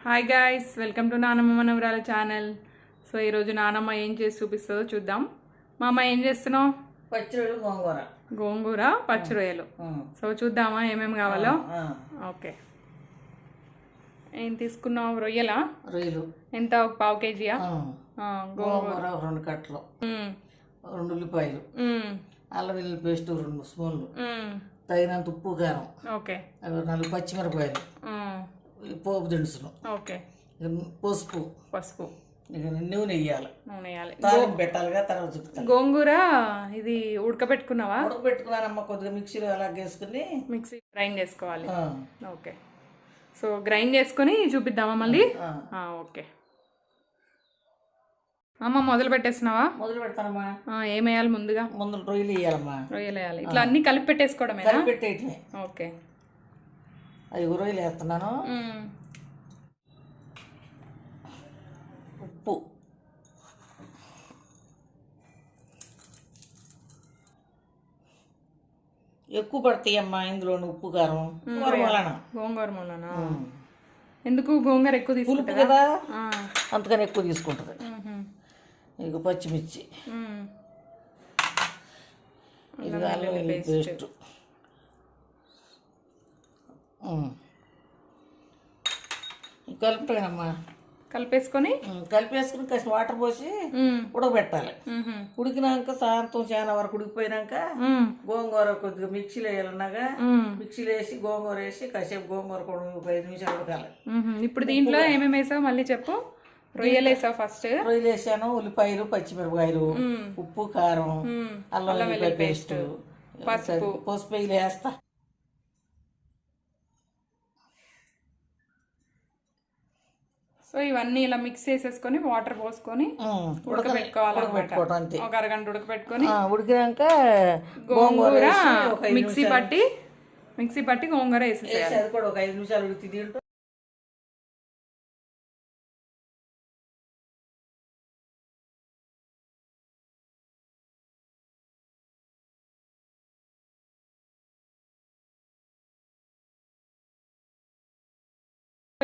Hi guys, welcome to నానమ్మ మనవరాల channel. So ఈరోజు నానమ్మ ఏం చేసి చూపిస్తుందో చూద్దాం. మా అమ్మ ఏం చేస్తున్నావు? పచ్చిరొయ్యలు గోంగూర. గోంగూర పచ్చి రొయ్యలు. సో చూద్దామా ఏమేమి కావాలో. ఓకే, ఏం తీసుకున్నావు? రొయ్యలా? రొయ్యలు ఎంత? ఒక పావు కేజీయా? గోంగూర 2 కట్టలు, 2 ఉల్లిపాయలు, అల్లం వెల్లుల్లి పేస్ట్ 2 స్పూన్లు, తగినంత ఉప్పు కారం, ఓకే, 4 పచ్చిమిరపకాయలు, పోపు దినుసులు, ఓకే, పసుపు, నూనె వేయాలి, తాలింపు పెట్టాలిగా. తర్వాత చూపుతాను. గోంగూర ఇది ఉడకబెట్టుకున్నావా? ఉడకబెట్టుకున్నానమ్మ. కొద్దిగా మిక్సీలో అలా వేసుకుని మిక్సీ గ్రైండ్ చేసుకోవాలి. ఓకే, సో గ్రైండ్ చేసుకొని చూపిద్దామా మళ్ళీ? ఓకే అమ్మ, మొదలు పెట్టేస్తున్నావా? మొదలు పెడతానమ్మా. ఏం వేయాలి ముందుగా? ముందు రొయ్యలు వేయాలమ్మా. రొయ్యలు వేయాలి. ఇట్లా అన్ని కలిపి పెట్టేసుకోవడమే? పెట్టేయటమే. ఓకే, అది రొయ్యలు వేస్తున్నాను. ఉప్పు, ఎక్కువ పడతాయి అమ్మా ఇందులో. ఉప్పు కారం గోంగూర మూలన. ఎందుకు గోంగూర ఎక్కువ తీసుకుంటుంది కదా, అంతకని ఎక్కువ తీసుకుంటుంది. ఇక పచ్చిమిర్చి, ఇది అల్లం వెల్లుల్లి పేస్ట్, కలుపుతానమ్మా. కలిపేసుకొని కాస్త వాటర్ పోసి ఉడకబెట్టాలి. ఉడికినాక సాయంత్రం చాలా వరకు ఉడికిపోయినాక గోంగూర కొద్దిగా మిక్సీలో వేయాలన్నాగా మిక్సీలో వేసి గోంగూర వేసి కాసేపు గోంగూర కూడా 5 నిమిషాలు ఉడకాలి. ఇప్పుడు దీంట్లో ఏమేమి వేసావు మళ్ళీ చెప్పు. రొయ్యలు వేసావు ఫస్ట్? రొయ్యలు వేసాను, ఉల్లిపాయలు, పచ్చిమిరపకాయలు, ఉప్పు కారం, అల్లం వెల్లుల్లి పేస్ట్, పసుపు వేస్తా. సో ఇవన్నీ ఇలా మిక్స్ చేసేసుకొని వాటర్ పోసుకొని ఉడకబెట్టుకోవాలి. ఒక అరగంట ఉడకబెట్టుకొని ఉడికినాక గోంగూర మిక్సీ పట్టి గోంగూర వేసేసేయాలి. అది కూడా ఒక 5 నిమిషాలు ఉడికి దీంట్లో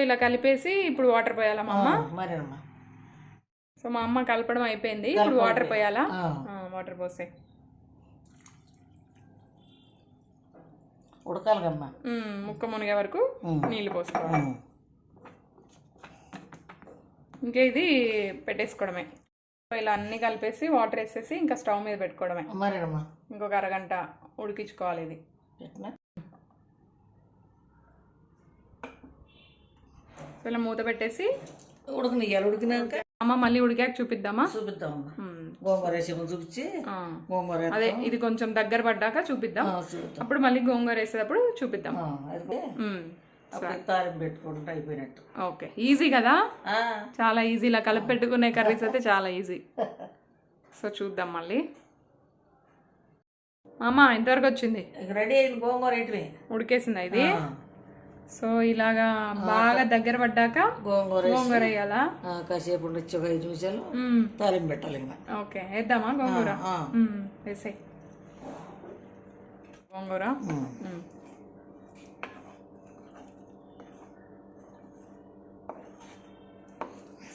ఇలా కలిపేసి ఇప్పుడు వాటర్ పోయాలా మా అమ్మ? మరేనమ్మా. సో మా అమ్మ కలపడం అయిపోయింది, ఇప్పుడు వాటర్ పోయాలా? వాటర్ పోసే ఉడకాలి కమ్మా. ముక్క మునిగే వరకు నీళ్ళు పోసుకోవాలి. ఇంకా ఇది పెట్టేసుకోవడమే. ఇలా అన్ని కలిపేసి వాటర్ వేసేసి ఇంకా స్టవ్ మీద పెట్టుకోవడమే. మరేనమ్మా. ఇంకొక అరగంట ఉడికించుకోవాలి ఇది. ఇలా మూత పెట్టేసి ఉడకనియాలి. ఉడికినాక అమ్మ మళ్ళీ ఉడికాక చూపిద్దామా? చూపిద్దాం. గోంగూర వేసి చూపించి గోంగూర అదే ఇది కొంచెం దగ్గర పడ్డాక చూపిద్దాం. అప్పుడు మళ్ళీ గోంగూర వేసేటప్పుడు చూపిద్దాం. తాలింపు పెట్టుకుంటే అయిపోయినట్టు. ఓకే, ఈజీ కదా, చాలా ఈజీ. ఇలా కలిపి పెట్టుకునే కర్రీస్ అయితే చాలా ఈజీ. సో చూద్దాం మళ్ళీ. అమ్మ ఎంతవరకు వచ్చింది? రెడీ అయింది గోంగూర. ఉడికేసిందా ఇది? సో ఇలాగా బాగా దగ్గర పడ్డాక గోంగూర వేయాలా? కాసేపు ఉండొచ్చు, 5 నిమిషాలు తాలింపు పెట్టాలి. ఓకే, వేద్దామా గోంగూర? వేసే గోంగూర.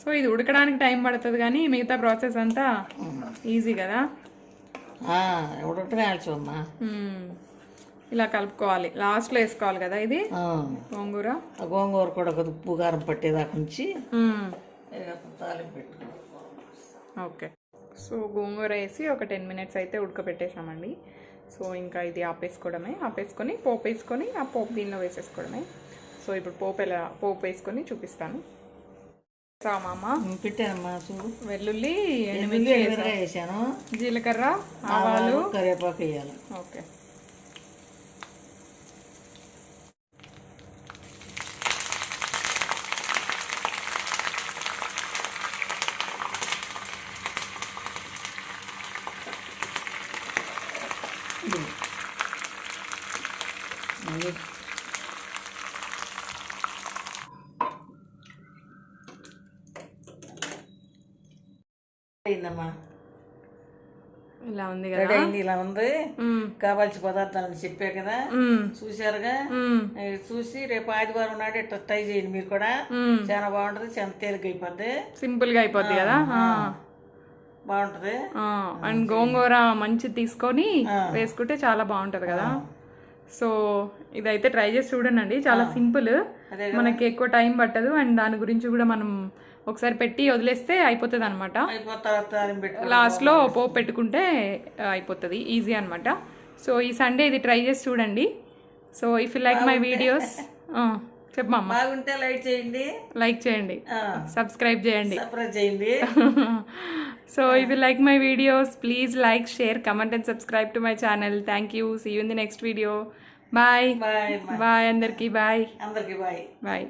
సో ఇది ఉడకడానికి టైం పడుతుంది కానీ మిగతా ప్రాసెస్ అంతా ఈజీ కదా. ఉడకటమే ఆల్చమ్మా. ఇలా కలుపుకోవాలి, లాస్ట్లో వేసుకోవాలి కదా ఇది గోంగూర. గోంగూర కూడా ఉప్పు కారం పట్టేదాకా నుంచి తాలింపు పెట్టుకోవాలి. ఓకే, సో గోంగూర వేసి ఒక 10 మినిట్స్ అయితే ఉడకబెట్టేసామండి. సో ఇంకా ఇది ఆపేసుకొని పోపు వేసుకొని ఆ పోపు దీనిలో వేసేసుకోవడమే. సో ఇప్పుడు పోపు వేసుకొని చూపిస్తాను. అమ్మ పెట్టానమ్మా. వెల్లుల్లి, ఎండుమిర్చి వేసాను, జీలకర్ర, ఆవాలు, కరివేపాకు వేయాలి. ఓకే, అయిందమ్మా. ఇలా ఉంది రెడీ కదా. అయింది, ఇలా ఉంది. కావాల్సిన పదార్థాలు చెప్పా కదా, చూసారుగా. చూసి రేపు ఆదివారం నాడు ఇట్లా ట్రై చేయండి మీరు కూడా. చాలా బాగుంటది, చాలా తేలిక అయిపోద్ది, సింపుల్ గా అయిపోద్ది కదా. బాగుంటది. అండ్ గోంగూర మంచి తీసుకొని వేసుకుంటే చాలా బాగుంటది కదా. సో ఇదైతే ట్రై చేసి చూడండి, చాలా సింపుల్, మనకి ఎక్కువ టైం పట్టదు. అండ్ దాని గురించి కూడా మనం ఒకసారి పెట్టి వదిలేస్తే అయిపోతుంది అనమాట. లాస్ట్లో పోపు పెట్టుకుంటే అయిపోతుంది, ఈజీ అనమాట. సో ఈ సండే ఇది ట్రై చేసి చూడండి. So if you like my videos, చెప్పమ్మా, బాగుంటే లైక్ చేయండి, సబ్స్క్రైబ్ చేయండి. So if you like my videos, please like, share, comment and subscribe to my channel. Thank you. See you in the next video. Bye. Bye. Andarki bye. Bye. Bye.